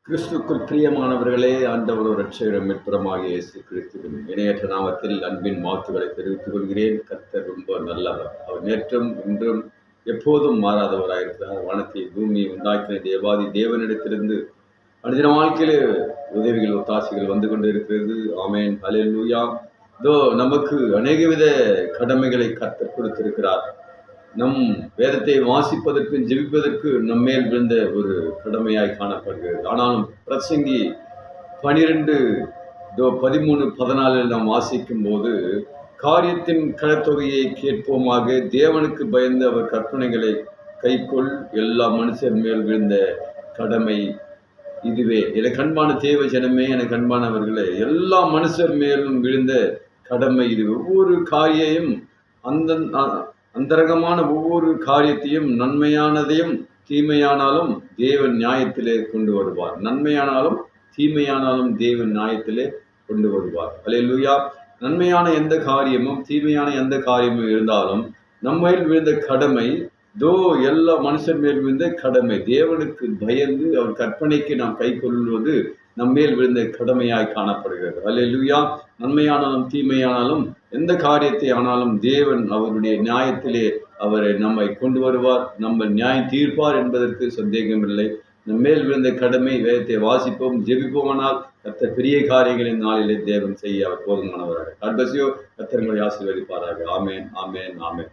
கிறிஸ்துக்குள் பிரியமானவர்களே, ஆண்டவரும் இரட்சகரும் மீட்பருமாகிய இயேசு கிறிஸ்துவின் இணையற்ற நாமத்தில் அன்பின் வாழ்த்துக்களை தெரிவித்துக் கொள்கிறேன். கர்த்தர் ரொம்ப நல்லவர். அவர் நேற்றும் இன்றும் எப்போதும் மாறாதவராயிருக்கிறார். வானத்தை பூமியை உண்டாக்கின தேவாதி தேவனிடத்திலிருந்து அனுதின வாழ்க்கையிலே உதவிகள் ஒத்தாசைகள் வந்து கொண்டு இருக்கிறது. ஆமேன், ஹல்லேலூயா. இதோ நமக்கு அநேகவித கடமைகளை கர்த்தர் கொடுத்திருக்கிறார். நம் வேதத்தை வாசிப்பதற்கும் ஜெபிப்பதற்கு நம்மேல் விழுந்த ஒரு கடமையாய் காணப்படுகிறது. ஆனாலும் பிரசங்கி 12:13-14 நாம் வாசிக்கும் போது, காரியத்தின் கடத்தொகையை கேட்போமாக, தேவனுக்கு பயந்து அவர் கற்பனைகளை கைக்கொள், எல்லா மனுஷர் மேல் விழுந்த கடமை இதுவே. எனக்கு அன்பான தேவ ஜனமே, எனக்கு அன்பானவர்களே, எல்லா மனுஷர் மேலும் விழுந்த கடமை இது. ஒவ்வொரு காரியம் அந்தரங்கமான ஒவ்வொரு காரியத்தையும், நன்மையானதையும் தீமையானாலும் தேவன் நியாயத்திலே கொண்டு வருவார். நன்மையானாலும் தீமையானாலும் தேவன் நியாயத்திலே கொண்டு வருவார். அல்லேலூயா. நன்மையான எந்த காரியமும் தீமையான எந்த காரியமும் இருந்தாலும் நம்மையில் விழுந்த கடமை, எல்லா மனுஷன் மேல் விழுந்த கடமை, தேவனுக்கு பயந்து அவர் கற்பனைக்கு நாம் கை கொள்வது நம்மேல் விழுந்த கடமையாய் காணப்படுகிறது. அல்லேலூயா. நன்மையானாலும் தீமையானாலும் எந்த காரியத்தை ஆனாலும் தேவன் அவருடைய நியாயத்திலே அவரை நம்மை கொண்டு வருவார், நம்ம நியாயம் தீர்ப்பார் என்பதற்கு சந்தேகமில்லை. நம்மேல் விழுந்த கடமை, வேதத்தை வாசிப்போம், ஜெபிப்போமானால் கர்த்தர் பெரிய காரியங்களின் நாளிலே தேவன் செய்ய அவர் போதுமானவராக. கர்த்தர் உங்களை ஆசீர்வதிப்பாராக. ஆமேன், ஆமேன், ஆமேன்.